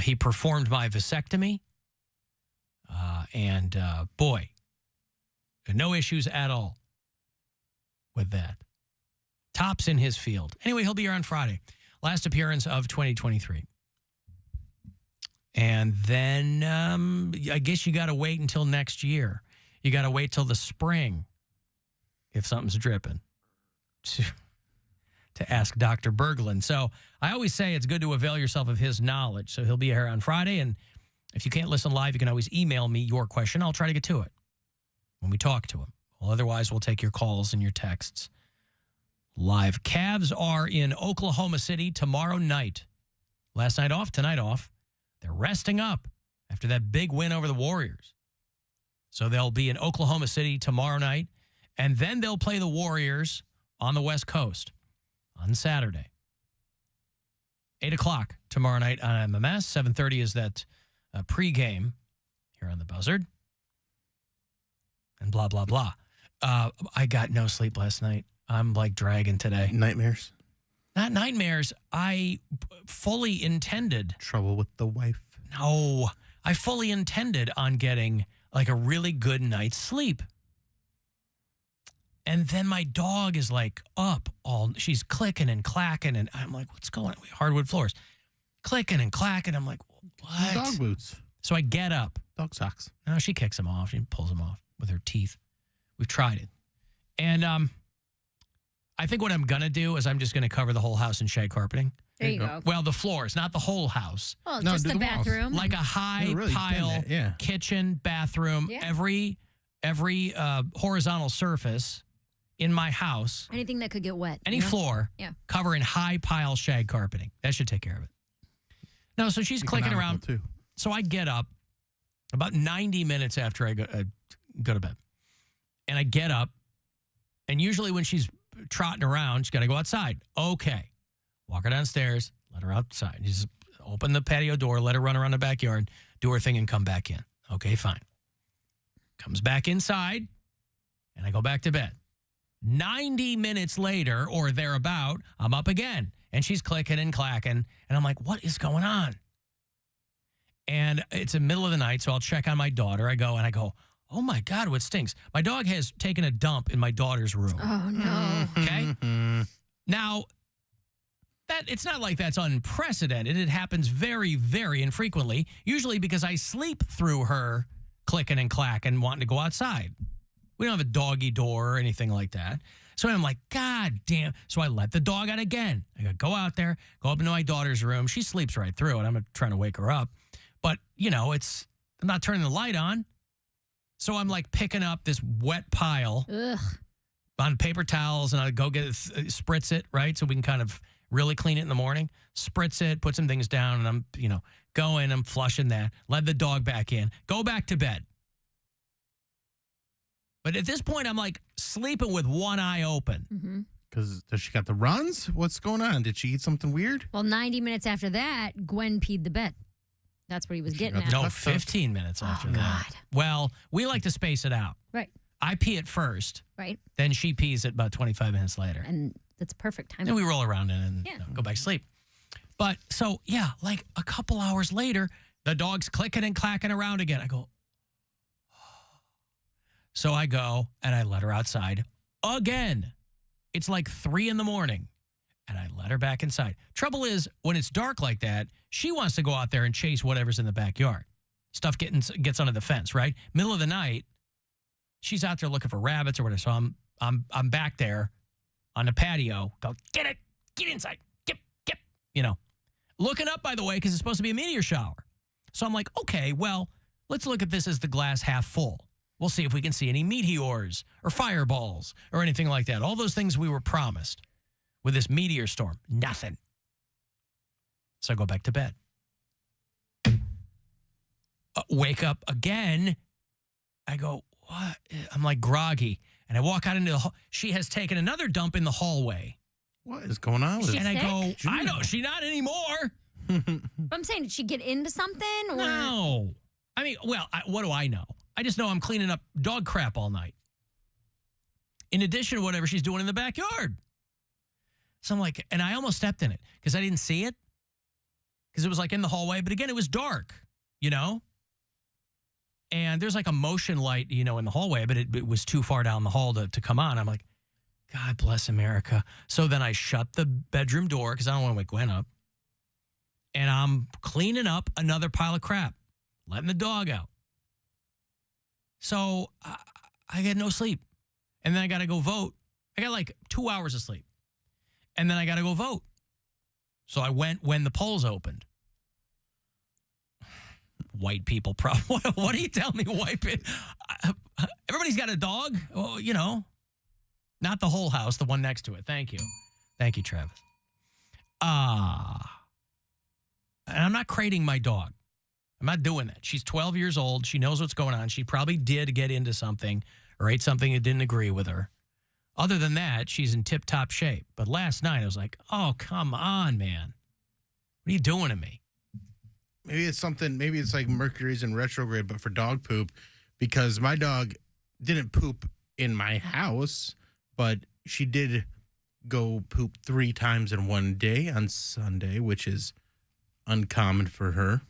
He performed my vasectomy. And boy, no issues at all with that. Tops in his field. Anyway, he'll be here on Friday. Last appearance of 2023. And then I guess you got to wait until next year. You got to wait till the spring, if something's dripping, to ask Dr. Berglund. So I always say it's good to avail yourself of his knowledge. So he'll be here on Friday. And if you can't listen live, you can always email me your question. I'll try to get to it when we talk to him. Well, otherwise, we'll take your calls and your texts live. Cavs are in Oklahoma City tomorrow night. Last night off, tonight off. They're resting up after that big win over the Warriors. So they'll be in Oklahoma City tomorrow night, and then they'll play the Warriors on the West Coast on Saturday. 8 o'clock tomorrow night on MMS. 7:30 is that pregame here on the Buzzard. And blah, blah, blah. I got no sleep last night. I'm like dragging today. Nightmares? Not nightmares. I fully intended. Trouble with the wife? No. I fully intended on getting like a really good night's sleep. And then my dog is like up she's clicking and clacking. And I'm like, what's going on? Hardwood floors. Clicking and clacking. I'm like, what? Dog boots. So I get up. Dog socks. No, she kicks them off. She pulls them off with her teeth. We've tried it. And I think what I'm going to do is I'm just going to cover the whole house in shag carpeting. There you go. Well, the floors, not the whole house. Well, No, just do the the walls. bathroom. Like a high really pile bend it, yeah. kitchen, bathroom, Yeah. every horizontal surface in my house, Anything that could get wet. any you know? floor, Yeah. cover in high pile shag carpeting. That should take care of it. No, so she's clicking around. Too. So I get up about 90 minutes after I go to bed. And I get up, and usually when she's trotting around, she's got to go outside. Okay. Walk her downstairs, let her outside. You just open the patio door, let her run around the backyard, do her thing, and come back in. Okay, fine. Comes back inside, and I go back to bed. 90 minutes later, or thereabout, I'm up again, and she's clicking and clacking, and I'm like, what is going on? And it's the middle of the night, so I'll check on my daughter. I go, oh, my God, what stinks? My dog has taken a dump in my daughter's room. Oh, no. Okay? Now, it's not like that's unprecedented. It happens very, very infrequently, usually because I sleep through her clicking and clacking, wanting to go outside. We don't have a doggy door or anything like that. So I'm like, God damn. So I let the dog out again. I go out there, go up into my daughter's room. She sleeps right through it. I'm trying to wake her up. But, I'm not turning the light on. So I'm like picking up this wet pile on paper towels, and I go get it, spritz it, right? So we can kind of really clean it in the morning. Spritz it, put some things down, and I'm, going, I'm flushing that. Let the dog back in. Go back to bed. But at this point, I'm like sleeping with one eye open. Because does she got the runs? What's going on? Did she eat something weird? Well, 90 minutes after that, Gwen peed the bed. That's what he was getting got at. the No, 15 minutes after that. God. Well, we like to space it out. Right. I pee it first, Right. then she pees it about 25 minutes later. And that's perfect timing. Then we roll around in it and Yeah. go back to sleep. But so, yeah, like a couple hours later, the dog's clicking and clacking around again. I go, so I go and I let her outside again. It's like 3 a.m. and I let her back inside. Trouble is, when it's dark like that, she wants to go out there and chase whatever's in the backyard. Stuff gets under the fence, right? Middle of the night, she's out there looking for rabbits or whatever. So I'm back there on the patio. Go, get it, get inside, get, looking up, by the way, because it's supposed to be a meteor shower. So I'm like, okay, well, let's look at this as the glass half full. We'll see if we can see any meteors or fireballs or anything like that. All those things we were promised with this meteor storm. Nothing. So I go back to bed. Wake up again. I go, what? I'm like groggy. And I walk out into the hall. She has taken another dump in the hallway. What is going on with She it? And I go, sick? I know, she not anymore. But I'm saying, did she get into something? Or? No. I mean, well, what do I know? I just know I'm cleaning up dog crap all night. In addition to whatever she's doing in the backyard. So I'm like, and I almost stepped in it because I didn't see it. because it was like in the hallway. But again, it was dark, you know? And there's like a motion light, you know, in the hallway, but it was too far down the hall to come on. I'm like, God bless America. So then I shut the bedroom door because I don't want to wake Gwen up. And I'm cleaning up another pile of crap, letting the dog out. So I get no sleep. And then I got to go vote. I got like 2 hours of sleep. And then I got to go vote. So I went when the polls opened. White people problem. What do you tell me, white people? Everybody's got a dog. Well, you know, not the whole house, the one next to it. Thank you. Thank you, Travis. And I'm not crating my dog. I'm not doing that. She's 12 years old. She knows what's going on. She probably did get into something or ate something that didn't agree with her. Other than that, she's in tip-top shape. But last night, I was like, oh, come on, man. What are you doing to me? Maybe it's like Mercury's in retrograde, but for dog poop, because my dog didn't poop in my house, but she did go poop 3 times in one day on Sunday, which is uncommon for her.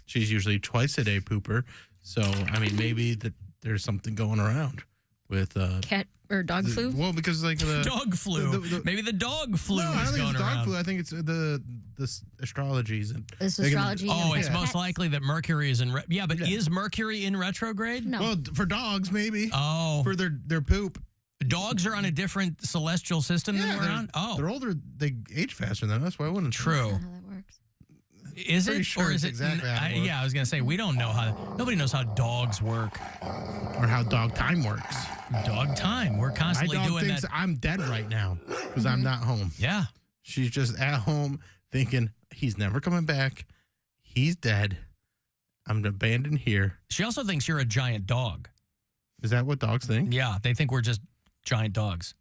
She's usually twice a day pooper. So, I mean, maybe there's something going around with cat or dog flu. Well, because like the dog flu. Maybe the dog flu no, I don't is think going it's dog around. flu. I think it's the astrologies and This astrology. Oh, it's cats. most likely that Mercury is in. Yeah, but is Mercury in retrograde? No. well, for dogs maybe. Oh, For their poop. dogs are on a different celestial system than we're they're, on. Oh, they're older. They age faster than us. Why wouldn't they? true. That's not how that works. Is Pretty it sure or it's is it? exactly how it works. Yeah, I was gonna say we don't know how. Nobody knows how dogs work. Or how dog time works. Dog time. We're My constantly dog doing thinks that. I'm dead right now because I'm not home. Yeah. She's just at home thinking he's never coming back. He's dead. I'm abandoned here. She also thinks you're a giant dog. Is that what dogs think? Yeah, they think we're just giant dogs.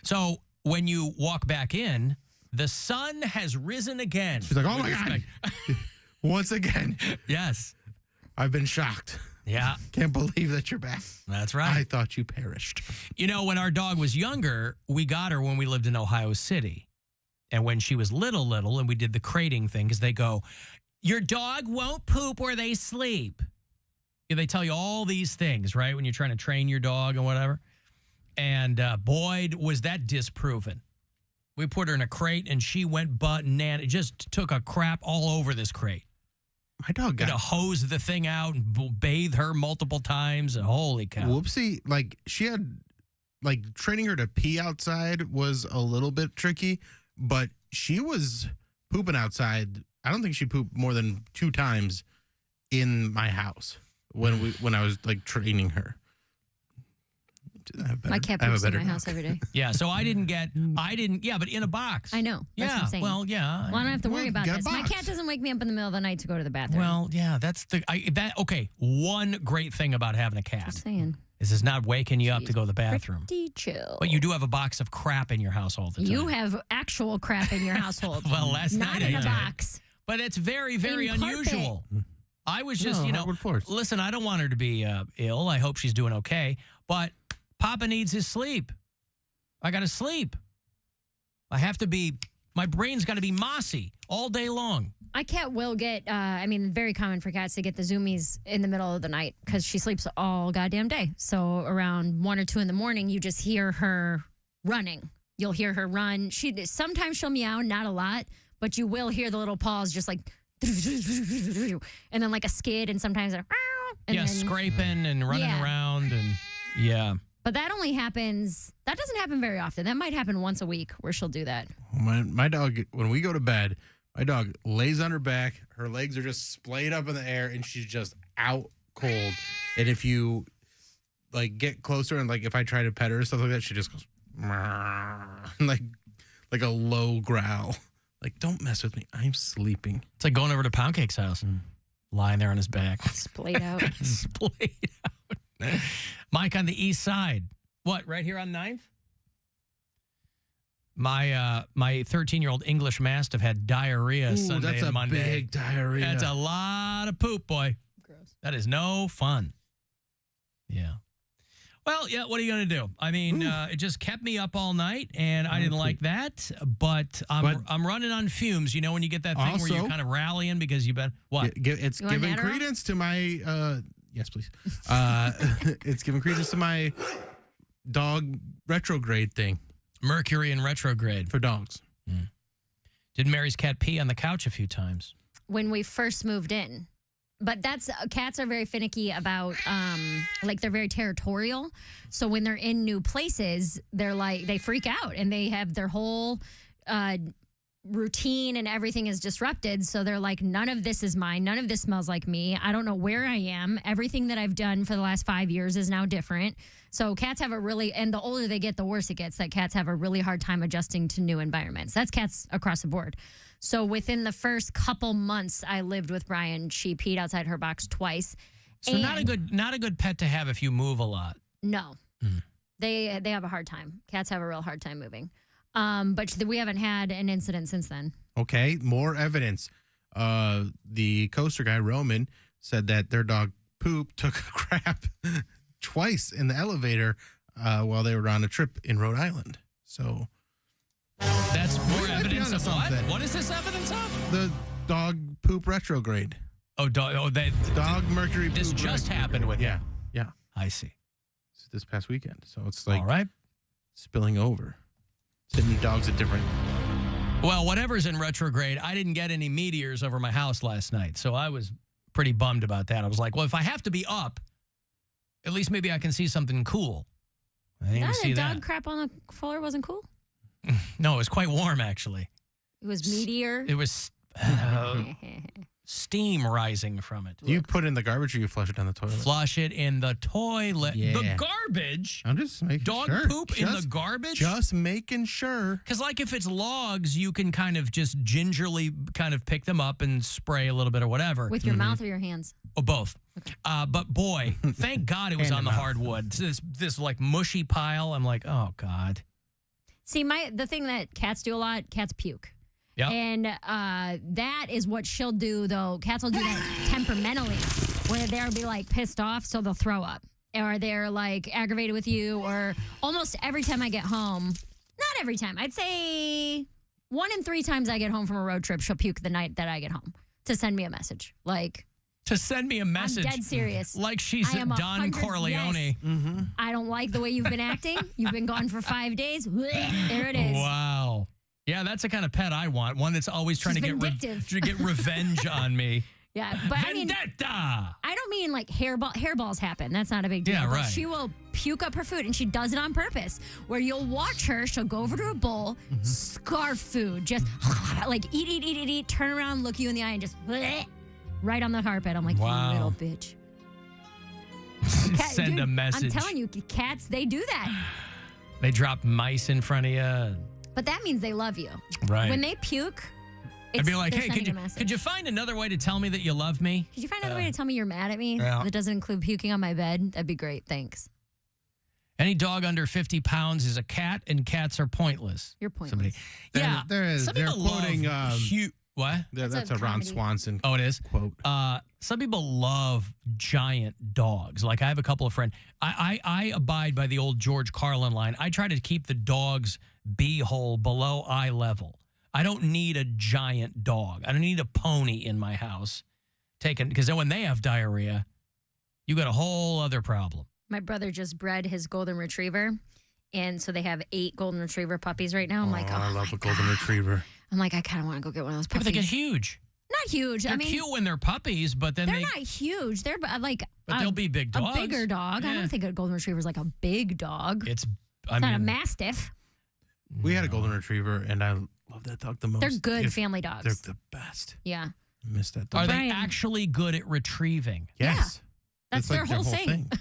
So when you walk back in, the sun has risen again. She's like, oh With my God. respect. Once again, Yes. I've been shocked. Yeah, Can't believe that you're back. that's I right. thought you perished. You know, when our dog was younger, we got her when we lived in Ohio City. And when she was little, and we did the crating thing, because they go, your dog won't poop where they sleep. Yeah, they tell you all these things, right, when you're trying to train your dog and whatever. And boy, was that disproven. We put her in a crate, and she went it just took a crap all over this crate. My dog Got to got hose the thing out and bathe her multiple times. And holy cow. whoopsie. Like she had, like training her to pee outside was a little bit tricky, but she was pooping outside. I don't think she pooped more than 2 times in my house when I was like training her. My cat poops in my house every day. Yeah, so I didn't, but in a box. I know. That's what Yeah, I'm saying. well, yeah. Well, I don't have to worry about get a this. My box. cat doesn't wake me up in the middle of the night to go to the bathroom. Well, yeah, that's okay. One great thing about having a cat Just saying. is it's not waking you up to She's go to the bathroom. Pretty chill. But you do have a box of crap in your house all the time. You have actual crap in your household. Well, last Not night in I a did. box. But it's very, very In carpet. unusual. I was just, No, hardwood floors. listen, I don't want her to be ill. I hope she's doing okay. But Papa needs his sleep. I got to sleep. My brain's got to be mossy all day long. My cat will get, very common for cats to get the zoomies in the middle of the night because she sleeps all goddamn day. So around 1 or 2 in the morning, you just hear her running. You'll hear her run. Sometimes she'll meow, not a lot, but you will hear the little paws just like, and then like a skid, and sometimes and then, scraping and running Yeah. around and yeah. But that doesn't happen very often. That might happen once a week where she'll do that. My dog, when we go to bed, my dog lays on her back. Her legs are just splayed up in the air, and she's just out cold. And if you like get closer and like if I try to pet her or stuff like that, she just goes like a low growl. Like, don't mess with me. I'm sleeping. It's like going over to Poundcake's house, lying there on his back. Splayed out. Splayed out. Mike on the east side. What, right here on 9th? My 13-year-old English Mastiff had diarrhea Sunday that's and a Monday. big diarrhea. That's a lot of poop, boy. Gross. That is no fun. Yeah. Well, yeah, what are you going to do? I mean, it just kept me up all night, and I didn't like that, but I'm running on fumes. You know when you get that thing where you're kind of rallying because you've been, what? It's giving credence to my, yes, please. It's giving credence to my dog retrograde thing. Mercury in retrograde. For dogs. Did Mary's cat pee on the couch a few times? When we first moved in. But cats are very finicky about, like they're very territorial. So when they're in new places, they freak out and they have their whole routine and everything is disrupted. So they're like, none of this is mine. None of this smells like me. I don't know where I am. Everything that I've done for the last 5 years is now different. So cats have and the older they get, the worse it gets, that cats have a really hard time adjusting to new environments. That's cats across the board. So within the first couple months I lived with Brian, she peed outside her box twice. So not a good pet to have if you move a lot. No. They have a hard time. Cats have a real hard time moving. But we haven't had an incident since then. Okay, more evidence. The coaster guy, Roman, said that their dog Poop took a crap twice in the elevator while they were on a trip in Rhode Island. So that's more evidence of what? something. What is this evidence of? The dog poop retrograde. Dog Mercury poop. This just happened with you. Yeah. I see. It's this past weekend. So it's like all right. Spilling over. Sitting dogs at different. Well, whatever's in retrograde, I didn't get any meteors over my house last night. So I was pretty bummed about that. I was like, well, if I have to be up, at least maybe I can see something cool. I didn't even see that. Dog crap on the floor wasn't cool? No, it was quite warm, actually. It was meteor? It was steam rising from it. Do you put it in the garbage or you flush it down the toilet? Flush it in the toilet. Yeah. The garbage? I'm just making Dog sure. poop in the garbage? Just making sure. Because like if it's logs, you can kind of just gingerly kind of pick them up and spray a little bit or whatever. With your mouth or your hands? Oh, both. Okay. But boy, thank God it was on the hardwood. This like mushy pile. I'm like, oh God. See, the thing that cats do a lot, cats puke. Yeah. And that is what she'll do, though. Cats will do that temperamentally, where they'll be like pissed off, so they'll throw up. Or they're like aggravated with you, or almost every time I get home, not every time, I'd say 1 in 3 times I get home from a road trip, she'll puke the night that I get home to send me a message. Like, to send me a message. I'm dead serious. Like she's Don Corleone. Yes. Mm-hmm. I don't like the way you've been acting. You've been gone for 5 days. There it is. Wow. Yeah, that's the kind of pet I want. One that's always trying to get revenge on me. Yeah, but Vendetta! I don't mean like hairballs happen. That's not a big deal. Yeah, right. But she will puke up her food, and she does it on purpose. Where you'll watch her, she'll go over to a bowl, scarf food, just like eat, turn around, look you in the eye, and just right on the carpet. I'm like, wow. You little bitch. Send a message. I'm telling you, cats, they do that. They drop mice in front of you. But that means they love you. Right. When they puke, I'd be like, hey, could you find another way to tell me that you love me? Could you find another way to tell me you're mad at me that doesn't include puking on my bed? That'd be great. Thanks. Any dog under 50 pounds is a cat, and cats are pointless. You're pointless. They're quoting. What? That's a Ron Swanson. Oh, it is? Quote. Some people love giant dogs. Like I have a couple of friends. I abide by the old George Carlin line. I try to keep the dog's beehole below eye level. I don't need a giant dog. I don't need a pony in my house. Because then when they have diarrhea, you got a whole other problem. My brother just bred his golden retriever. And so they have 8 golden retriever puppies right now. I'm like, oh, I love a golden retriever. I'm like, I kind of want to go get one of those Yeah, puppies. but they get huge. Not huge. They're cute when they're puppies, but then they're not huge. They're like but they'll be big dogs. A bigger dog. Yeah. I don't think a golden retriever is like a big dog. It's not a mastiff. We had a golden retriever, and I love that dog the most. They're good family dogs. They're the best. Yeah. I miss that dog. Are they actually good at retrieving? Yes. Yeah. That's their whole thing.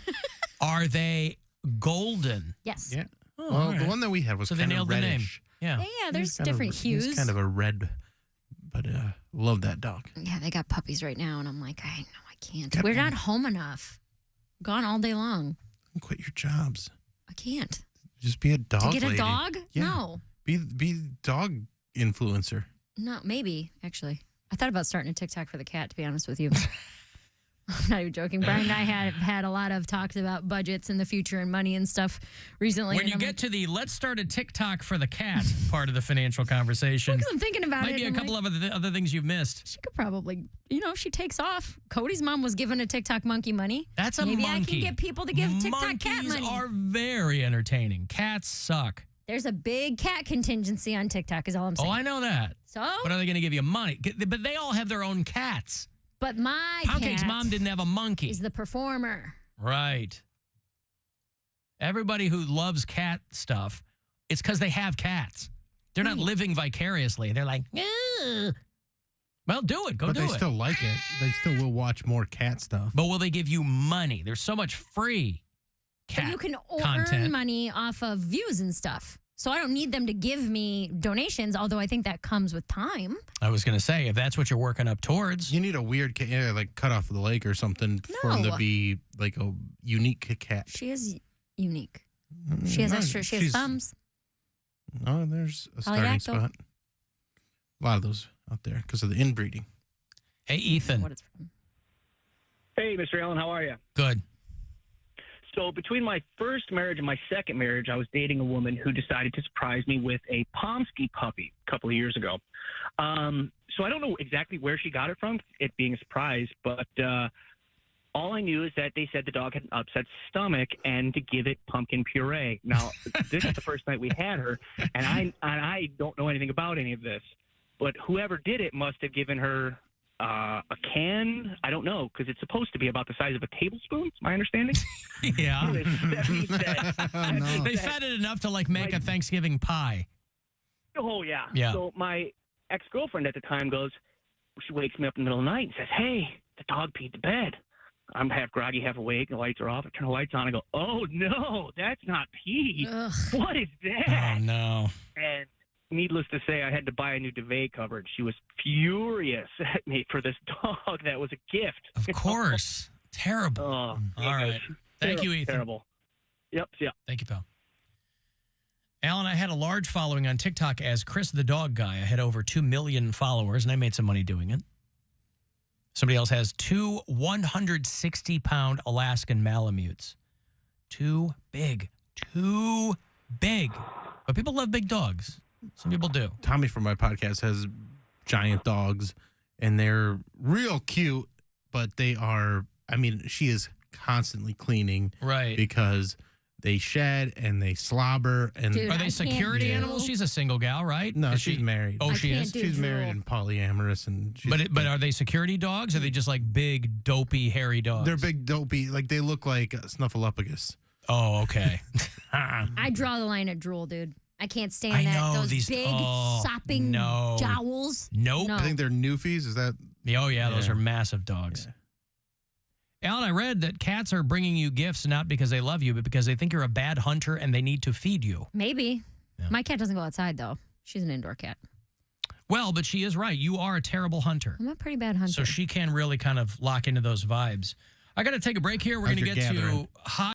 Are they golden? Yes. Yeah. Oh, well, right. the one that we had was so kind they of nailed the name. reddish. Yeah. Yeah, there's different hues. He's kind of a red, but love that dog. Yeah, they got puppies right now, and I'm like, I can't. We're not home enough. Gone all day long. Quit your jobs. I can't. Just be a dog To get lady. a dog? Yeah. No. Be dog influencer. No, maybe, actually. I thought about starting a TikTok for the cat, to be honest with you. I'm not even joking. Brian and I have had a lot of talks about budgets and the future and money and stuff recently. When you get to the let's start a TikTok for the cat part of the financial conversation, because I'm thinking about might it. be a couple of other things you've missed. She could probably, if she takes off. Cody's mom was given a TikTok monkey money. That's a Maybe monkey. I can get people to give TikTok cat money. Monkeys are very entertaining. Cats suck. There's a big cat contingency on TikTok is all I'm saying. Oh, I know that. So? But are they going to give you money? But they all have their own cats. But my Poundcake's cat mom didn't have a monkey. is the performer. Right. Everybody who loves cat stuff, it's because they have cats. They're not living vicariously. They're like, ugh. Well, do it. Go but do they it. still like it. They still will watch more cat stuff. But will they give you money? There's so much free cat But you can content. earn money off of views and stuff. So I don't need them to give me donations, although I think that comes with time. I was going to say, if that's what you're working up towards. You need a weird cat, like cut off the leg or something for them to No. be like a unique cat. She is unique. She has extra. She has thumbs. Oh, there's a starting Polydactyl. spot. A lot of those out there because of the inbreeding. Hey, Ethan. What it's from. Hey, Mr. Allen, how are you? Good. So between my first marriage and my second marriage, I was dating a woman who decided to surprise me with a Pomsky puppy a couple of years ago. So I don't know exactly where she got it from, it being a surprise, but all I knew is that they said the dog had an upset stomach and to give it pumpkin puree. Now, this is the first night we had her, and I don't know anything about any of this, but whoever did it must have given her a can. I don't know, because it's supposed to be about the size of a tablespoon, is my understanding. Yeah. That being said, No. They fed it enough to make a Thanksgiving pie. oh, yeah. Yeah. So my ex-girlfriend at the time she wakes me up in the middle of the night and says, hey, the dog peed the bed. I'm half groggy, half awake. The lights are off. I turn the lights on. I go, oh, no, that's not pee. Ugh. What is that? Oh, no. And needless to say, I had to buy a new duvet coverage. She was furious at me for this dog that was a gift. Of course. Terrible. Oh, All right. Thank you, Ethan. Terrible. Yep. Yeah. Thank you, pal. Alan, I had a large following on TikTok as Chris the Dog Guy. I had over 2 million followers, and I made some money doing it. Somebody else has 2 160-pound Alaskan Malamutes. Too big. Too big. But people love big dogs. Some people do. Tommy from my podcast has giant dogs, and they're real cute, but they are, she is constantly cleaning. Right. Because they shed and they slobber. And Dude, Are I they can't security do- animals? She's a single gal, right? no, Is she's she married. Oh, I she can't is? do She's drool. married and polyamorous. And she's, But are they security dogs? Or are they just like big, dopey, hairy dogs? they're big, dopey. Like, they look like Snuffleupagus. Oh, okay. I draw the line at drool, dude. I can't stand I that. know, Those these- big oh, sopping no. jowls. Nope. No. I think they're Newfies. Is that? Oh, yeah, those Yeah. are massive dogs. Alan, I read that cats are bringing you gifts not because they love you, but because they think you're a bad hunter and they need to feed you. Maybe. Yeah. My cat doesn't go outside, though. She's an indoor cat. Well, but she is right. You are a terrible hunter. I'm a pretty bad hunter. So she can really kind of lock into those vibes. I got to take a break here. We're going to get Hunter-gatherer. to hot.